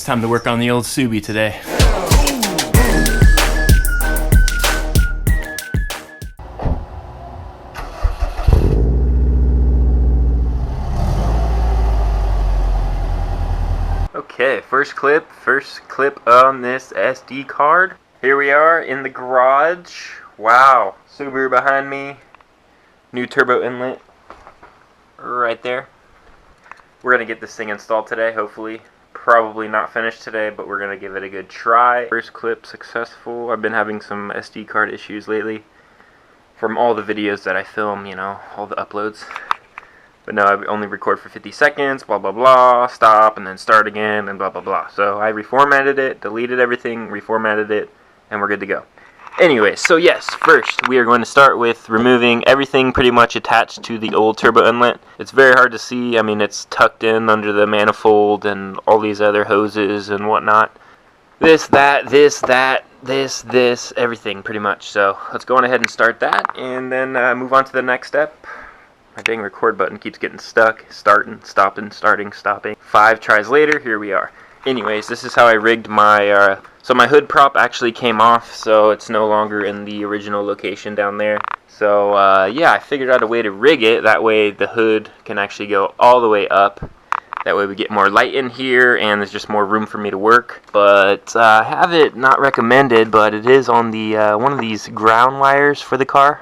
It's time to work on the old Subi today. Okay, first clip on this SD card. Here we are in the garage. Wow, Subaru behind me. New turbo inlet right there. We're gonna get this thing installed today, hopefully. Probably not finished today, but we're gonna give it a good try. First clip successful. I've been having some SD card issues lately from all the videos that I film, you know, all the uploads. But no, I only record for 50 seconds, blah blah blah, stop, and then start again, and blah blah blah. So I reformatted it, deleted everything, reformatted it, and we're good to go. Anyway, so yes, first we are going to start with removing everything pretty much attached to the old turbo inlet. It's very hard to see. I mean, it's tucked in under the manifold and all these other hoses and whatnot. This, everything pretty much. So let's go on ahead and start that, and then move on to the next step. My dang record button keeps getting stuck. Starting, stopping, starting, stopping. 5 tries later, here we are. Anyways, this is how I rigged my, so my hood prop actually came off, so it's no longer in the original location down there. So, yeah, I figured out a way to rig it. That way the hood can actually go all the way up. That way we get more light in here, and there's just more room for me to work. But I have it not recommended, but it is on the one of these ground wires for the car.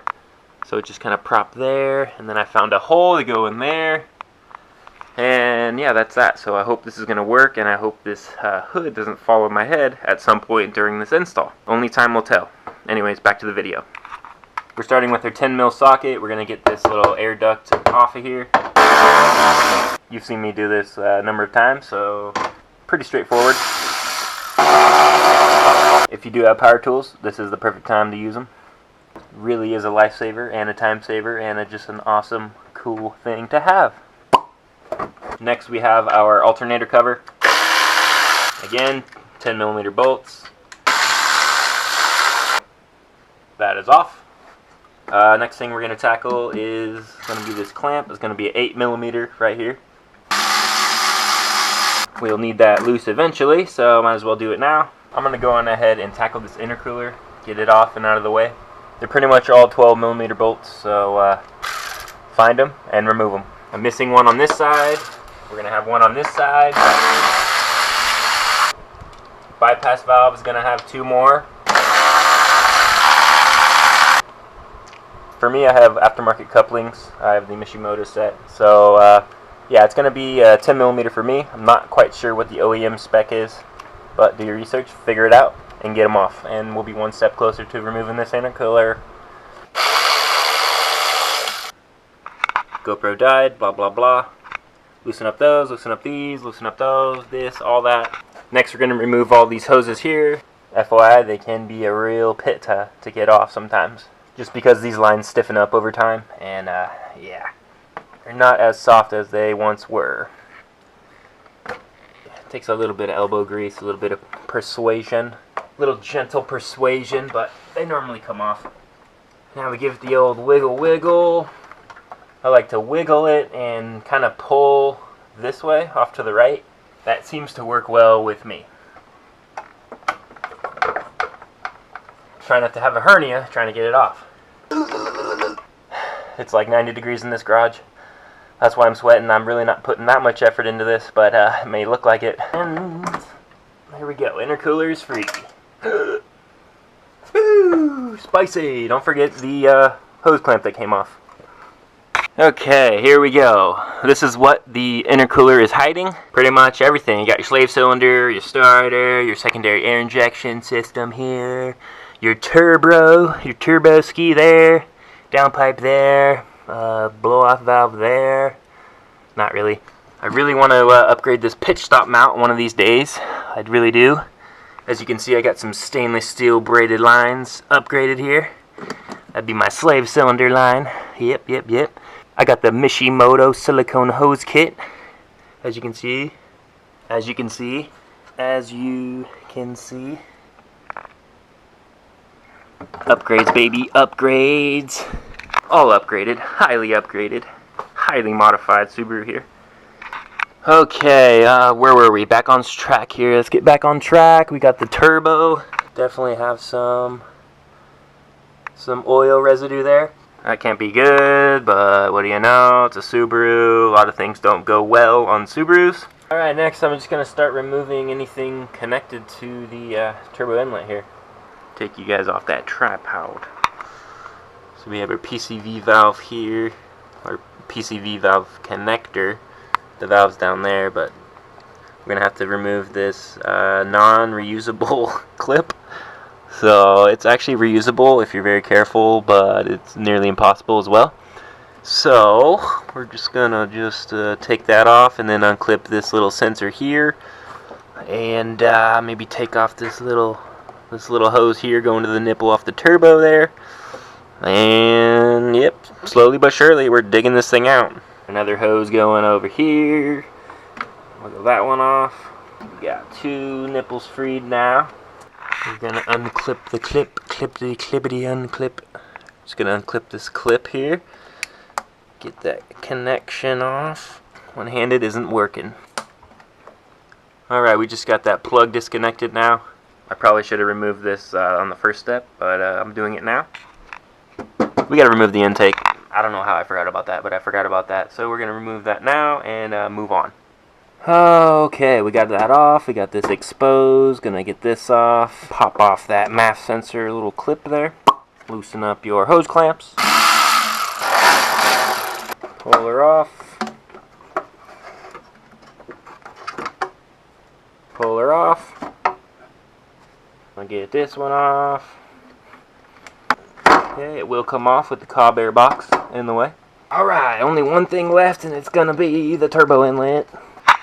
So it just kind of propped there, and then I found a hole to go in there. And yeah, that's that. So I hope this is going to work, and I hope this hood doesn't fall on my head at some point during this install. Only time will tell. Anyways, back to the video. We're starting with our 10mm socket. We're going to get this little air duct off of here. You've seen me do this a number of times, so pretty straightforward. If you do have power tools, this is the perfect time to use them. Really is a lifesaver and a time saver, and just an awesome, cool thing to have. Next we have our alternator cover. Again, 10mm bolts. That is off. Next thing we're going to tackle is going to be this clamp. It's going to be an 8mm right here. We'll need that loose eventually, so might as well do it now. I'm going to go on ahead and tackle this intercooler, get it off and out of the way. They're pretty much all 12mm bolts, so find them and remove them. I'm missing one on this side. We're going to have one on this side. Bypass valve is going to have 2 more. For me, I have aftermarket couplings. I have the Mishimoto set. So, yeah, it's going to be 10mm for me. I'm not quite sure what the OEM spec is, but do your research, figure it out, and get them off. And we'll be one step closer to removing this intercooler. GoPro died, blah, blah, blah. Loosen up those, loosen up these, loosen up those, this, all that. Next, we're going to remove all these hoses here. FYI, they can be a real pit to get off sometimes, just because these lines stiffen up over time, and yeah, they're not as soft as they once were. It takes a little bit of elbow grease, a little bit of persuasion, a little gentle persuasion, but they normally come off. Now we give it the old wiggle wiggle. I like to wiggle it and kind of pull this way off to the right. That seems to work well with me. Try not to have a hernia trying to get it off. It's like 90 degrees in this garage. That's why I'm sweating. I'm really not putting that much effort into this, but it may look like it. And there we go. Intercooler is free. Woo! Spicy! Don't forget the hose clamp that came off. Okay, here we go. This is what the intercooler is hiding. Pretty much everything. You got your slave cylinder, your starter, your secondary air injection system here, your turbo ski there, downpipe there, blow-off valve there. Not really. I really want to upgrade this pitch stop mount one of these days. I really do. As you can see, I got some stainless steel braided lines upgraded here. That'd be my slave cylinder line. Yep. I got the Mishimoto silicone hose kit. As you can see. Upgrades, baby, upgrades. All upgraded, highly modified Subaru here. Okay, where were we? Back on track here. Let's get back on track. We got the turbo. Definitely have some oil residue there. That can't be good, but what do you know? It's a Subaru. A lot of things don't go well on Subarus. Alright, next I'm just going to start removing anything connected to the turbo inlet here. Take you guys off that tripod. So we have our PCV valve here, our PCV valve connector. The valve's down there, but we're gonna have to remove this non-reusable clip. So it's actually reusable if you're very careful, but it's nearly impossible as well. So we're just gonna take that off and then unclip this little sensor here, and maybe take off this little hose here going to the nipple off the turbo there. And yep, slowly but surely we're digging this thing out. Another hose going over here. Wiggle that one off. We got two nipples freed now. We're gonna unclip the clip, clippity unclip. Just gonna unclip this clip here. Get that connection off. One-handed isn't working. Alright, we just got that plug disconnected now. I probably should have removed this on the first step, but I'm doing it now. We gotta remove the intake. I don't know how I forgot about that, but I forgot about that. So we're gonna remove that now and move on. Okay, we got that off. We got this exposed. Gonna get this off. Pop off that MAF sensor little clip there. Loosen up your hose clamps. Pull her off. Pull her off. I'll get this one off. Okay, it will come off with the Cobb air box in the way. Alright, only one thing left, and it's gonna be the turbo inlet.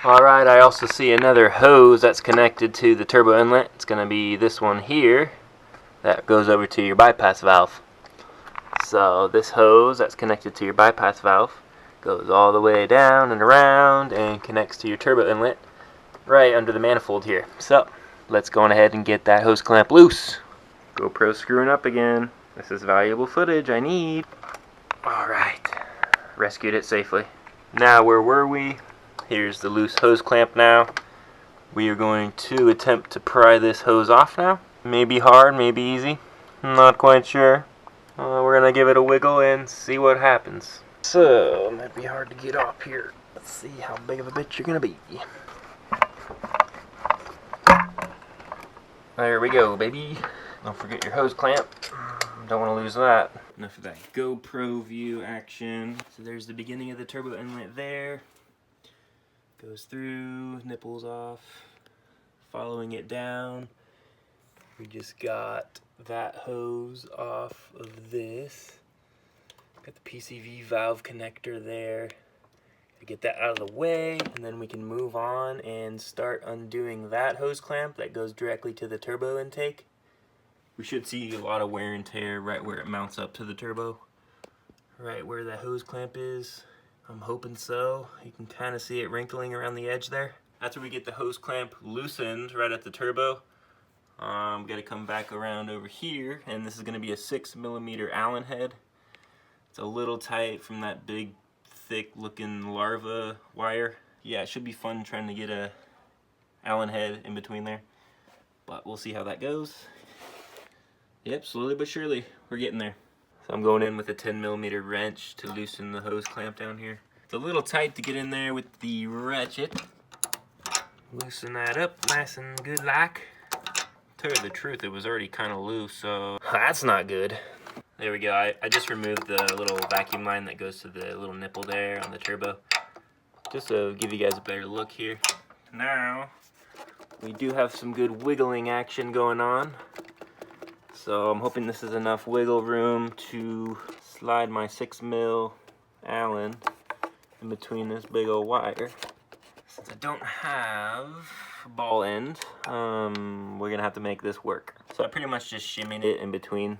Alright, I also see another hose that's connected to the turbo inlet. It's gonna be this one here that goes over to your bypass valve. So this hose that's connected to your bypass valve goes all the way down and around and connects to your turbo inlet right under the manifold here. So let's go on ahead and get that hose clamp loose. GoPro screwing up again. This is valuable footage I need. Alright, rescued it safely. Now where were we? Here's the loose hose clamp now. We are going to attempt to pry this hose off now. Maybe hard, maybe easy. I'm not quite sure. We're going to give it a wiggle and see what happens. So, it might be hard to get off here. Let's see how big of a bitch you're going to be. There we go, baby. Don't forget your hose clamp. Don't want to lose that. Enough of that GoPro view action. So there's the beginning of the turbo inlet there. Goes through, nipples off, following it down. We just got that hose off of this. Got the PCV valve connector there. Get that out of the way, and then we can move on and start undoing that hose clamp that goes directly to the turbo intake. We should see a lot of wear and tear right where it mounts up to the turbo. Right where that hose clamp is. I'm hoping so. You can kind of see it wrinkling around the edge there. After we get the hose clamp loosened right at the turbo, we got to come back around over here, and this is going to be a 6mm Allen head. It's a little tight from that big, thick looking larva wire. Yeah, it should be fun trying to get a Allen head in between there, but we'll see how that goes. Yep, slowly but surely, we're getting there. So I'm going in with a 10mm wrench to loosen the hose clamp down here. It's a little tight to get in there with the ratchet. Loosen that up nice and good like. Tell you the truth, it was already kind of loose, so that's not good. There we go. I just removed the little vacuum line that goes to the little nipple there on the turbo. Just to give you guys a better look here. Now, we do have some good wiggling action going on. So I'm hoping this is enough wiggle room to slide my 6mm Allen in between this big old wire. Since I don't have a ball end, we're gonna have to make this work. So I pretty much just shimmied it in between,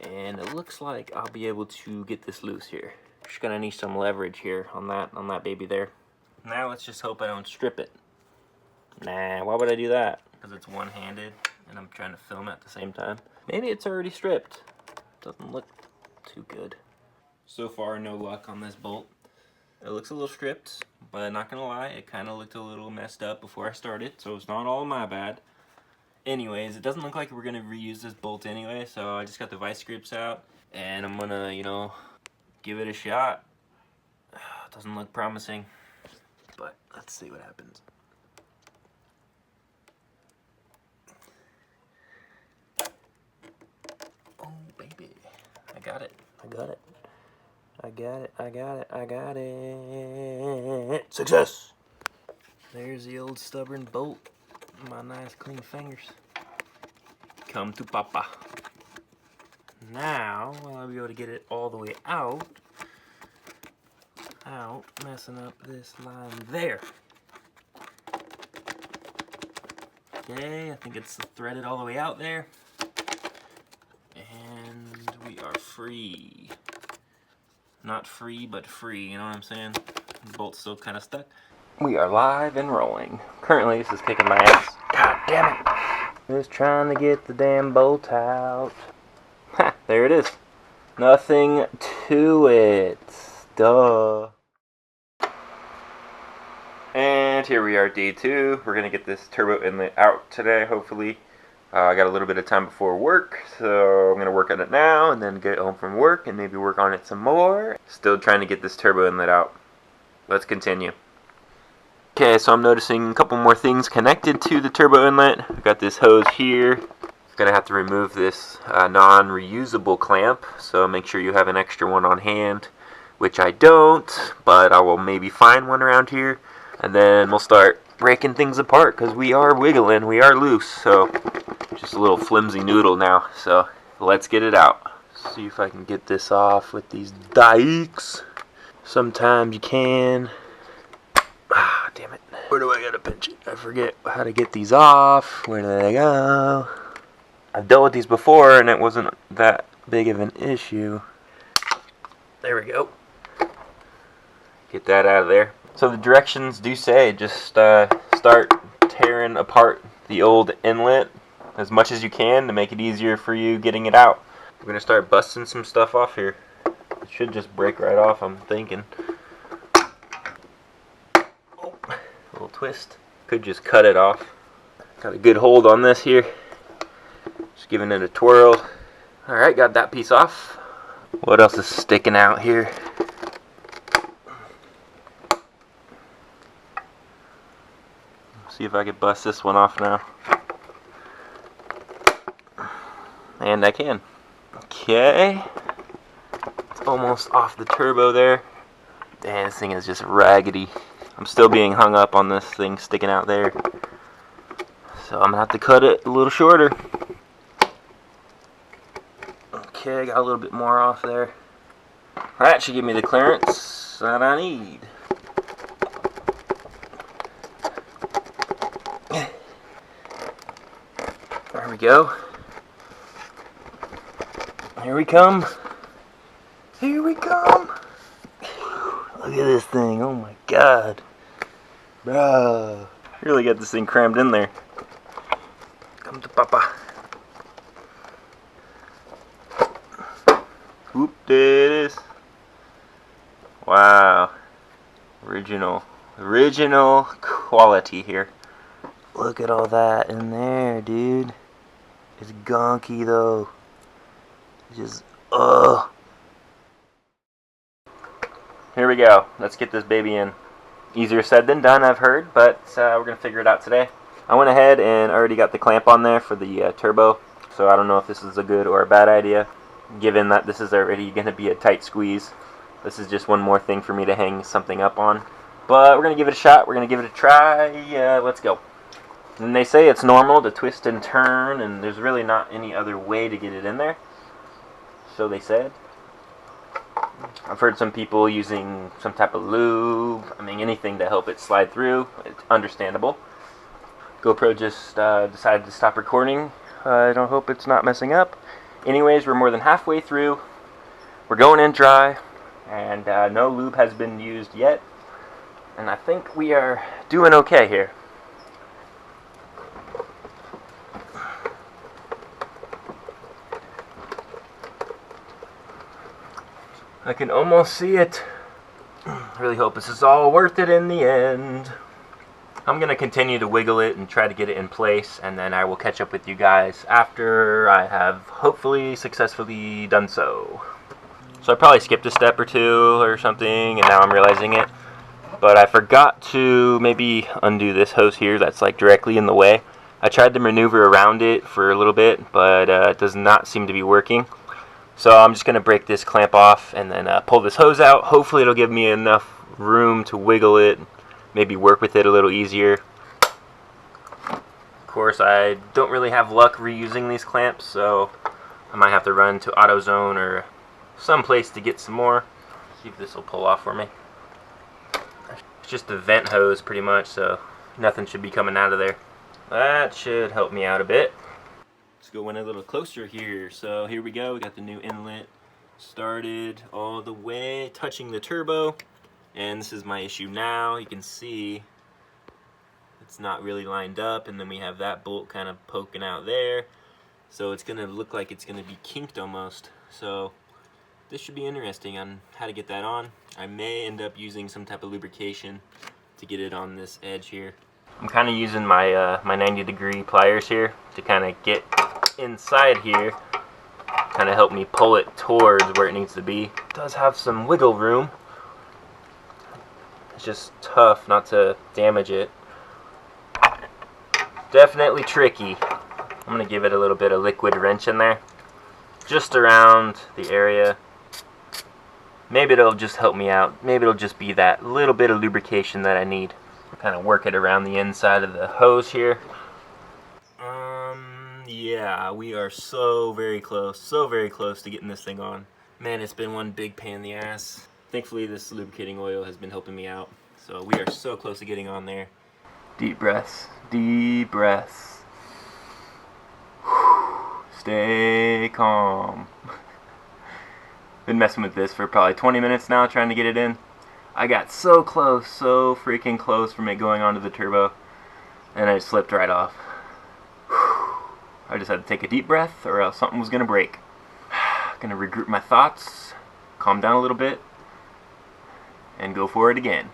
and it looks like I'll be able to get this loose here. Just gonna need some leverage here on that baby there. Now let's just hope I don't strip it. Nah, why would I do that? Because it's one-handed and I'm trying to film at the same time. Maybe it's already stripped. Doesn't look too good. So far, no luck on this bolt. It looks a little stripped, but not gonna lie, it kind of looked a little messed up before I started, so it's not all my bad. Anyways, it doesn't look like we're gonna reuse this bolt anyway, so I just got the vice grips out, and I'm gonna, you know, give it a shot. It doesn't look promising, but let's see what happens. Oh, baby. I got it. I got it. I got it. I got it. I got it. Success! There's the old stubborn bolt. My nice clean fingers. Come to Papa. Now, I'll be able to get it all the way out without messing up this line there. Okay, I think it's threaded all the way out there. And we are free. Not free, but free, you know what I'm saying? The bolt's still kind of stuck. We are live and rolling. Currently, this is kicking my ass. God damn it. Just trying to get the damn bolt out. Ha, there it is. Nothing to it. Duh. And here we are, day 2. We're going to get this turbo inlet out today, hopefully. I got a little bit of time before work, so I'm going to work on it now and then get home from work and maybe work on it some more. Still trying to get this turbo inlet out. Let's continue. Okay, so I'm noticing a couple more things connected to the turbo inlet. I've got this hose here. I'm going to have to remove this non-reusable clamp, so make sure you have an extra one on hand, which I don't, but I will maybe find one around here. And then we'll start breaking things apart because we are wiggling, we are loose, so just a little flimsy noodle now, so let's get it out. See if I can get this off with these dikes. Sometimes you can. Ah, damn it. Where do I gotta pinch it? I forget how to get these off. Where do they go? I've dealt with these before and it wasn't that big of an issue. There we go. Get that out of there. So the directions do say just start tearing apart the old inlet as much as you can to make it easier for you getting it out. We're going to start busting some stuff off here. It should just break right off, I'm thinking. Oh, a little twist. Could just cut it off. Got a good hold on this here. Just giving it a twirl. Alright, got that piece off. What else is sticking out here? See if I can bust this one off now. And I can. Okay. It's almost off the turbo there. Damn, this thing is just raggedy. I'm still being hung up on this thing sticking out there. So I'm going to have to cut it a little shorter. Okay, got a little bit more off there. That should give me the clearance that I need. There we go. Here we come. Here we come. Look at this thing. Oh my god. Bruh. Really got this thing crammed in there. Come to Papa. Whoop, there it is. Wow. Original quality here. Look at all that in there, dude. It's gonky though. Just, ugh. Here we go. Let's get this baby in. Easier said than done, I've heard, but we're going to figure it out today. I went ahead and already got the clamp on there for the turbo, so I don't know if this is a good or a bad idea, given that this is already going to be a tight squeeze. This is just one more thing for me to hang something up on. But we're going to give it a shot. We're going to give it a try. Let's go. And they say it's normal to twist and turn, and there's really not any other way to get it in there. So they said. I've heard some people using some type of lube. I mean, anything to help it slide through. It's understandable. GoPro just decided to stop recording. I don't hope it's not messing up. Anyways, we're more than halfway through. We're going in dry, and no lube has been used yet. And I think we are doing okay here. I can almost see it. Really hope this is all worth it in the end. I'm going to continue to wiggle it and try to get it in place, and then I will catch up with you guys after I have hopefully successfully done so. So I probably skipped a step or two or something, and now I'm realizing it. But I forgot to maybe undo this hose here that's like directly in the way. I tried to maneuver around it for a little bit, but it does not seem to be working. So I'm just going to break this clamp off and then pull this hose out. Hopefully it'll give me enough room to wiggle it, maybe work with it a little easier. Of course, I don't really have luck reusing these clamps, so I might have to run to AutoZone or someplace to get some more. See if this will pull off for me. It's just a vent hose pretty much, so nothing should be coming out of there. That should help me out a bit. Let's go in a little closer here. So here we go. We got the new inlet started all the way, touching the turbo. And this is my issue now. You can see it's not really lined up, and then we have that bolt kind of poking out there. So it's going to look like it's going to be kinked almost. So this should be interesting on how to get that on. I may end up using some type of lubrication to get it on this edge here. I'm kind of using my my 90-degree pliers here to kind of get inside here, kind of help me pull it towards where it needs to be. It does have some wiggle room. It's just tough not to damage it. Definitely tricky. I'm going to give it a little bit of liquid wrench in there, just around the area. Maybe it'll just help me out. Maybe it'll just be that little bit of lubrication that I need. Kind of work it around the inside of the hose here. Yeah, we are so very close to getting this thing on. Man, it's been one big pain in the ass. Thankfully, this lubricating oil has been helping me out. So we are so close to getting on there. Deep breaths, deep breaths. Stay calm. Been messing with this for probably 20 minutes now, trying to get it in. I got so close, so freaking close from it going onto the turbo, and I slipped right off. I just had to take a deep breath, or else something was going to break. Gonna regroup my thoughts, calm down a little bit, and go for it again.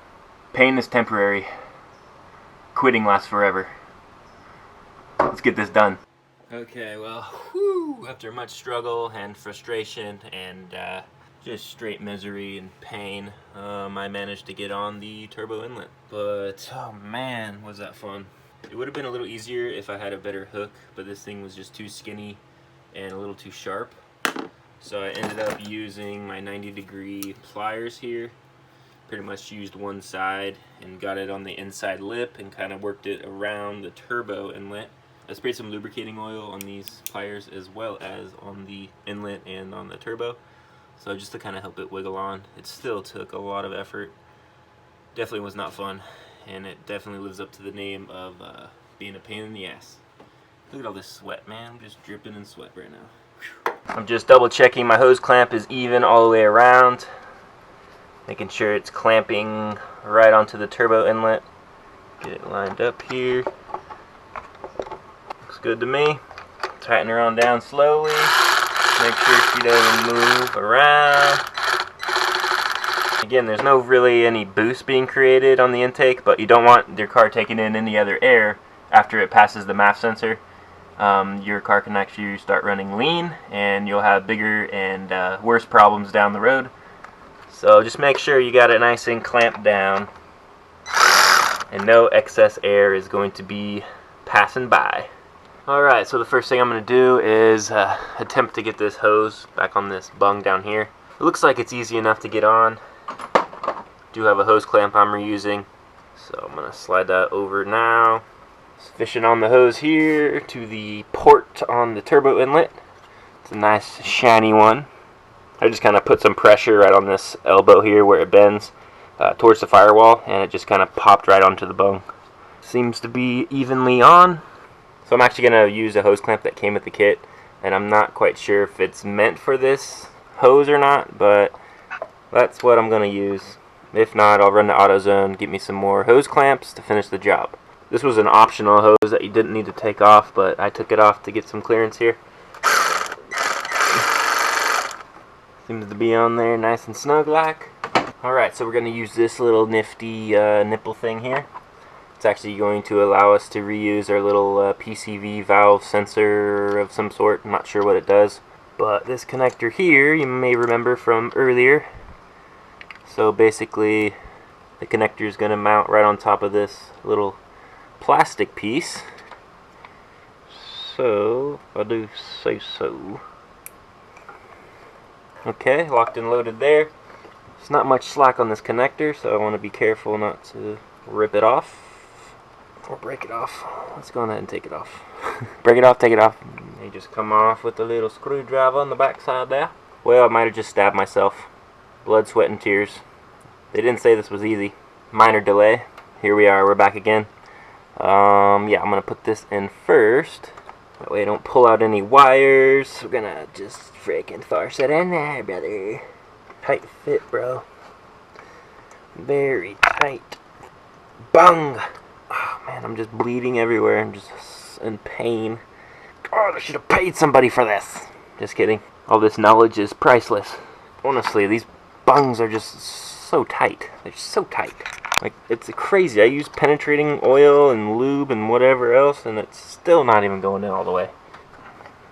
Pain is temporary. Quitting lasts forever. Let's get this done. Okay, well, after much struggle and frustration and just straight misery and pain, I managed to get on the turbo inlet. But, oh man, was that fun. It would have been a little easier if I had a better hook, but this thing was just too skinny and a little too sharp. So I ended up using my 90-degree pliers here. Pretty much used one side and got it on the inside lip and kind of worked it around the turbo inlet. I sprayed some lubricating oil on these pliers as well as on the inlet and on the turbo. So just to kind of help it wiggle on. It still took a lot of effort. Definitely was not fun. And it definitely lives up to the name of being a pain in the ass. Look at all this sweat, man. I'm just dripping in sweat right now. Whew. I'm just double checking my hose clamp is even all the way around. Making sure it's clamping right onto the turbo inlet. Get it lined up here. Looks good to me. Tighten her on down slowly. Make sure she doesn't move around. Again, there's no really any boost being created on the intake, but you don't want your car taking in any other air after it passes the MAF sensor. Your car can actually start running lean, and you'll have bigger and worse problems down the road. So just make sure you got it nice and clamped down, and no excess air is going to be passing by. Alright, so the first thing I'm going to do is attempt to get this hose back on this bung down here. It looks like it's easy enough to get on. Do have a hose clamp I'm reusing, so I'm going to slide that over now. Just fishing on the hose here to the port on the turbo inlet. It's a nice shiny one. I just kind of put some pressure right on this elbow here where it bends towards the firewall, and it just kind of popped right onto the bung. Seems to be evenly on. So I'm actually going to use a hose clamp that came with the kit, and I'm not quite sure if it's meant for this hose or not, but that's what I'm going to use. If not, I'll run to AutoZone, get me some more hose clamps to finish the job. This was an optional hose that you didn't need to take off, but I took it off to get some clearance here. Seems to be on there nice and snug like. Alright, so we're going to use this little nifty nipple thing here. It's actually going to allow us to reuse our little PCV valve sensor of some sort. I'm not sure what it does. But this connector here, you may remember from earlier. So basically, the connector is going to mount right on top of this little plastic piece. So, if I do say so. Okay, locked and loaded there. There's not much slack on this connector, so I want to be careful not to rip it off. Or break it off. Let's go ahead and take it off. Break it off, take it off. They just come off with a little screwdriver on the back side there. Well, I might have just stabbed myself. Blood, sweat, and tears. They didn't say this was easy. Minor delay. Here we are, we're back again. Yeah, I'm going to put this in first. That way I don't pull out any wires. We're going to just freaking force it in there, brother. Tight fit, bro. Very tight. Bung! Oh, man, I'm just bleeding everywhere. I'm just in pain. God, I should have paid somebody for this. Just kidding. All this knowledge is priceless. Honestly, these bungs are just so tight. They're so tight. Like, it's crazy. I use penetrating oil and lube and whatever else, and it's still not even going in all the way.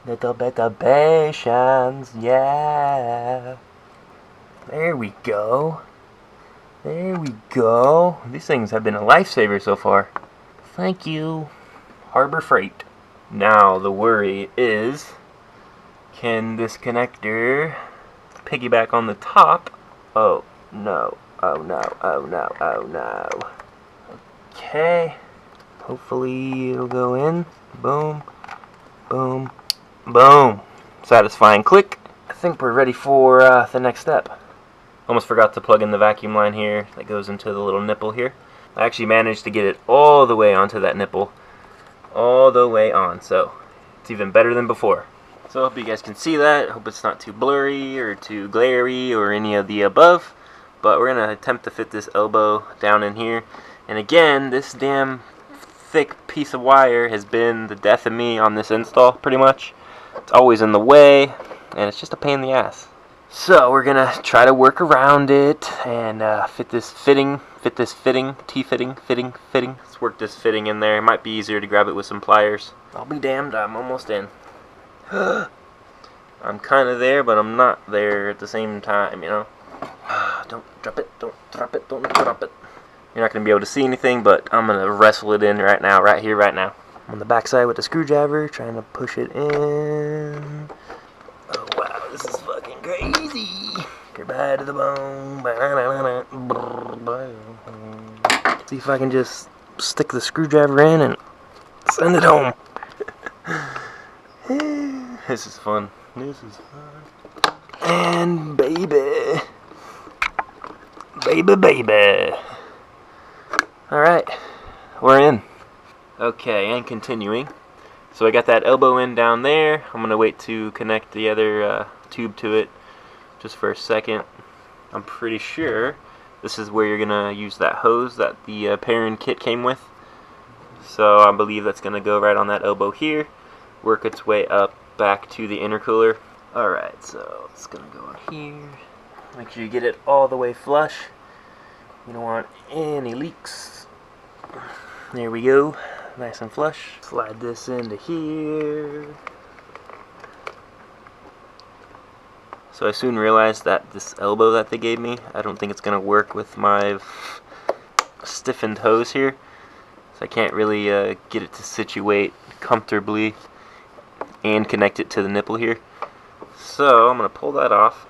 Little bit of patience, yeah. There we go. There we go. These things have been a lifesaver so far. Thank you, Harbor Freight. Now the worry is, can this connector piggyback on the top? Oh no, oh no, oh no, oh no. Okay, hopefully it'll go in. Boom, boom, boom. Satisfying click. I think we're ready for the next step. Almost forgot to plug in the vacuum line here that goes into the little nipple here. I actually managed to get it all the way onto that nipple. All the way on, so it's even better than before. So I hope you guys can see that. I hope it's not too blurry or too glary or any of the above. But we're going to attempt to fit this elbow down in here. And again, this damn thick piece of wire has been the death of me on this install, pretty much. It's always in the way, and it's just a pain in the ass. So we're going to try to work around it and fit this fitting. Let's work this fitting in there. It might be easier to grab it with some pliers. I'll be damned, I'm almost in. I'm kind of there, but I'm not there at the same time, you know. Don't drop it, don't drop it, don't drop it. You're not going to be able to see anything, but I'm going to wrestle it in right now, right here, right now. I'm on the back side with the screwdriver, trying to push it in. Oh wow, this is fucking crazy. Goodbye to the bone. See if I can just stick the screwdriver in and send it home. This is fun. This is fun. And baby. Baby. Alright, we're in. Okay, and continuing. So I got that elbow in down there. I'm going to wait to connect the other tube to it just for a second. I'm pretty sure this is where you're going to use that hose that the Perrin kit came with. So I believe that's going to go right on that elbow here, work its way up back to the intercooler. Alright, so it's going to go on here. Make sure you get it all the way flush. You don't want any leaks. There we go. Nice and flush. Slide this into here. So I soon realized that this elbow that they gave me, I don't think it's going to work with my stiffened hose here. So I can't really get it to situate comfortably and connect it to the nipple here. So I'm going to pull that off.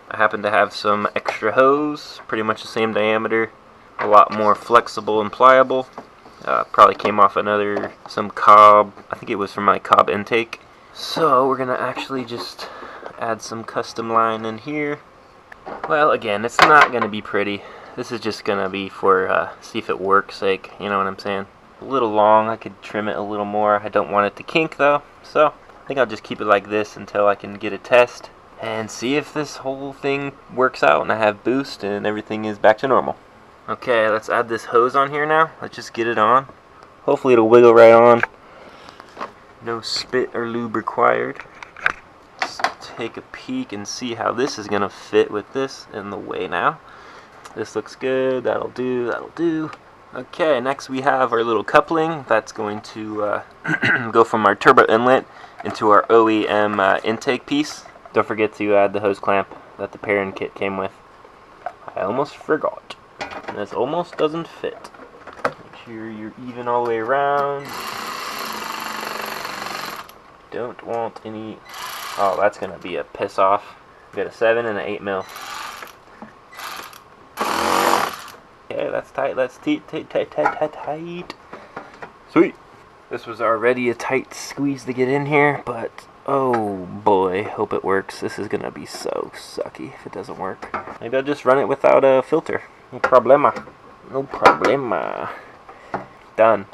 I happen to have some extra hose, pretty much the same diameter, a lot more flexible and pliable. Probably came off some cob, I think it was from my cob intake. So we're going to actually just add some custom line in here. Well, again, it's not going to be pretty. This is just going to be for see if it works sake, you know what I'm saying? A little long, I could trim it a little more. I don't want it to kink though, so I think I'll just keep it like this until I can get a test and see if this whole thing works out and I have boost and everything is back to normal. Okay, let's add this hose on here now. Let's just get it on. Hopefully it'll wiggle right on. No spit or lube required. Just take a peek and see how this is gonna fit with this in the way now. This looks good. That'll do. That'll do. Okay, next we have our little coupling that's going to go from our turbo inlet into our OEM intake piece. Don't forget to add the hose clamp that the Perrin kit came with. I almost forgot. This almost doesn't fit. Make sure you're even all the way around. Don't want any... Oh, that's going to be a piss off. We got a 7 and an 8 mil. Okay, that's tight. That's tight. Sweet. This was already a tight squeeze to get in here, but oh boy, hope it works. This is going to be so sucky if it doesn't work. Maybe I'll just run it without a filter. No problema. No problema. Done.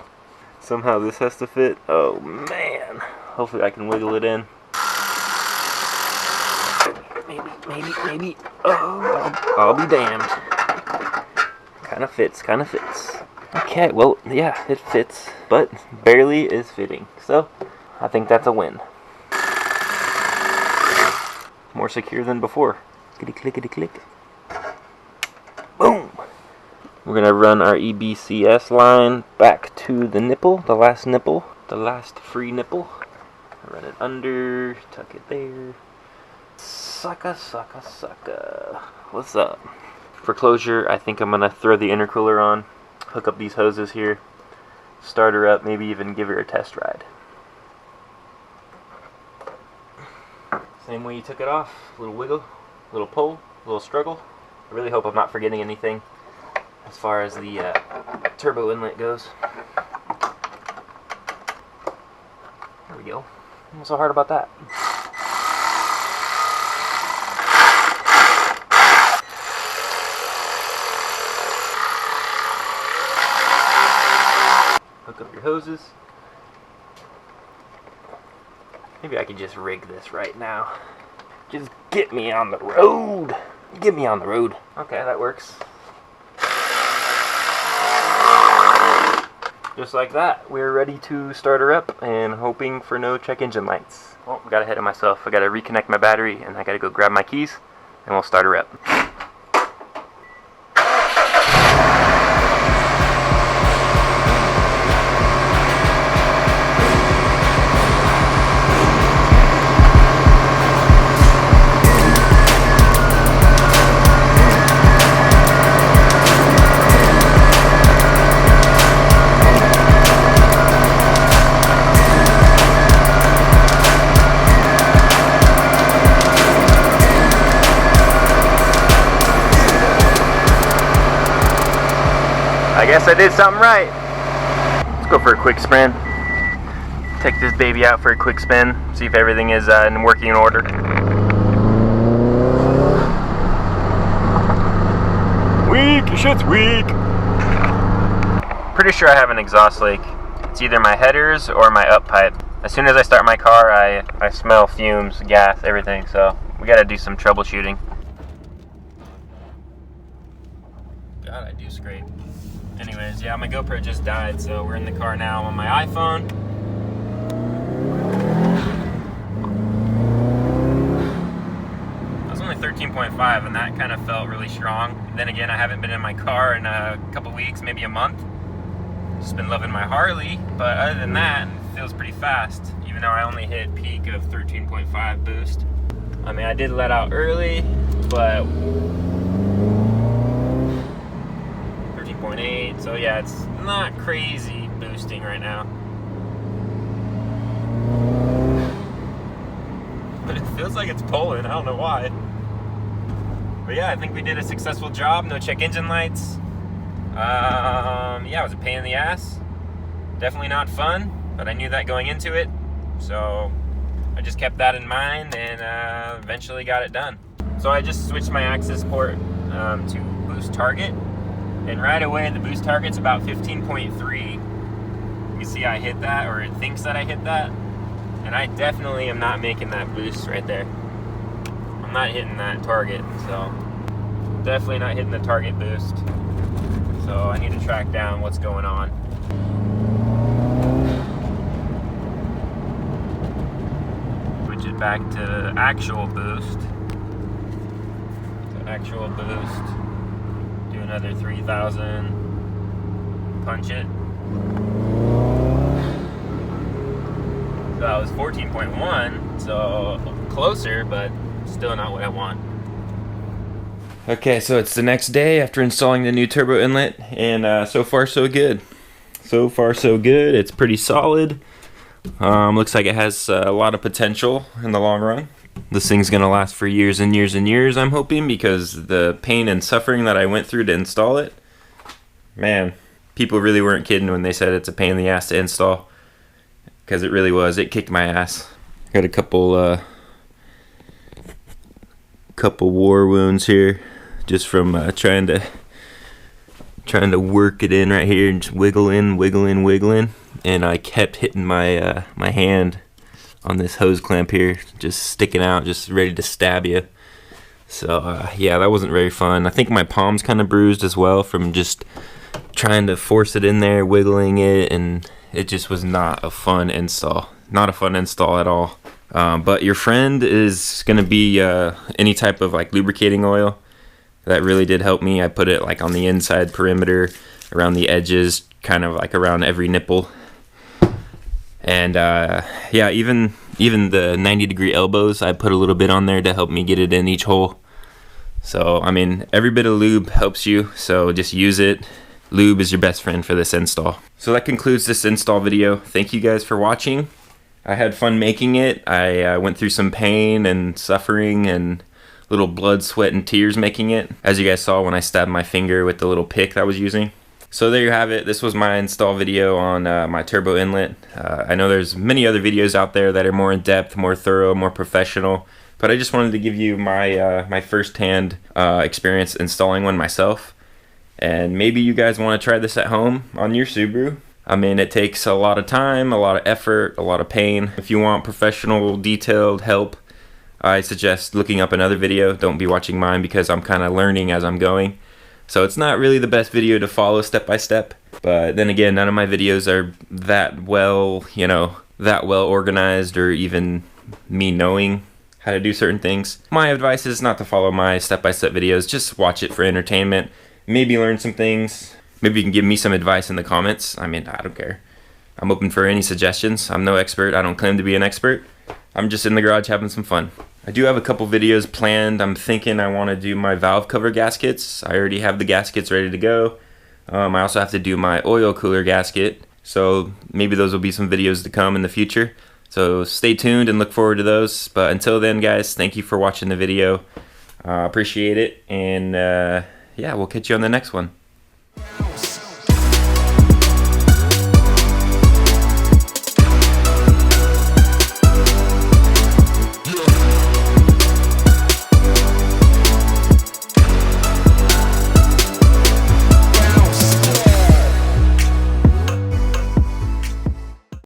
Somehow this has to fit. Oh man. Hopefully I can wiggle it in. Maybe. Oh, I'll be damned. Kinda fits. Okay, well, yeah, it fits, but barely is fitting. So, I think that's a win. More secure than before. Clickety-clickety-click. Boom! We're gonna run our EBCS line back to the nipple, the last free nipple. Run it under, tuck it there. Sucka. What's up? For closure, I think I'm gonna throw the intercooler on, hook up these hoses here, start her up, maybe even give her a test ride. Same way you took it off, little wiggle, little pull, little struggle. I really hope I'm not forgetting anything as far as the turbo inlet goes. There we go. What's so hard about that? Hook up your hoses. Maybe I could just rig this right now. Just get me on the road. Get me on the road. Okay, that works. Just like that, we're ready to start her up and hoping for no check engine lights. Well, I got ahead of myself. I got to reconnect my battery and I got to go grab my keys and we'll start her up. I guess I did something right. Let's go for a quick spin. Take this baby out for a quick spin. See if everything is in working order. Weak! Shit's weak! Pretty sure I have an exhaust leak. It's either my headers or my up pipe. As soon as I start my car, I smell fumes, gas, everything. So we gotta do some troubleshooting. God, I do scrape. Anyways, yeah, my GoPro just died, so we're in the car now on my iPhone. I was only 13.5, and that kind of felt really strong. Then again, I haven't been in my car in a couple weeks, maybe a month. Just been loving my Harley, but other than that, it feels pretty fast, even though I only hit peak of 13.5 boost. I mean, I did let out early, but 13.8, so yeah, it's not crazy boosting right now. But it feels like it's pulling, I don't know why. But yeah, I think we did a successful job, no check engine lights. Yeah, it was a pain in the ass. Definitely not fun, but I knew that going into it. So I just kept that in mind and eventually got it done. So I just switched my access port to boost target. And right away, the boost target's about 15.3. You see I hit that, or it thinks that I hit that. And I definitely am not making that boost right there. I'm not hitting that target, so definitely not hitting the target boost. So I need to track down what's going on. Switch it back to actual boost. Actual boost. Do another 3,000. Punch it. So that was 14.1, so closer, but still not what I want. Okay, so it's the next day after installing the new turbo inlet, and so far so good. So far so good. It's pretty solid. Looks like it has a lot of potential in the long run. This thing's gonna last for years and years and years, I'm hoping, because the pain and suffering that I went through to install it, man, people really weren't kidding when they said it's a pain in the ass to install, because it really was. It kicked my ass. Got a couple war wounds here, just from trying to work it in right here and just wiggling, and I kept hitting my my hand on this hose clamp here, just sticking out, just ready to stab you. So yeah, that wasn't very fun. I think my palm's kind of bruised as well from just trying to force it in there, wiggling it, and it just was not a fun install. Not a fun install at all. But your friend is gonna be any type of like lubricating oil. That really did help me. I put it like on the inside perimeter, around the edges, kind of like around every nipple. And yeah, even the 90-degree elbows, I put a little bit on there to help me get it in each hole. So I mean, every bit of lube helps you, so just use it. Lube is your best friend for this install. So that concludes this install video. Thank you guys for watching. I had fun making it. I went through some pain and suffering and little blood, sweat, and tears making it, as you guys saw when I stabbed my finger with the little pick that I was using. So there you have it. This was my install video on my turbo inlet. I know there's many other videos out there that are more in depth, more thorough, more professional, but I just wanted to give you my my first-hand experience installing one myself. And maybe you guys want to try this at home on your Subaru. I mean, it takes a lot of time, a lot of effort, a lot of pain. If you want professional, detailed help, I suggest looking up another video. Don't be watching mine because I'm kind of learning as I'm going. So it's not really the best video to follow step by step. But then again, none of my videos are that well, that well organized, or even me knowing how to do certain things. My advice is not to follow my step-by-step videos. Just watch it for entertainment. Maybe learn some things. Maybe you can give me some advice in the comments. I mean, I don't care. I'm open for any suggestions. I'm no expert. I don't claim to be an expert. I'm just in the garage having some fun. I do have a couple videos planned. I'm thinking I want to do my valve cover gaskets. I already have the gaskets ready to go. I also have to do my oil cooler gasket. So maybe those will be some videos to come in the future. So stay tuned and look forward to those. But until then, guys, thank you for watching the video. Appreciate it. And yeah, we'll catch you on the next one.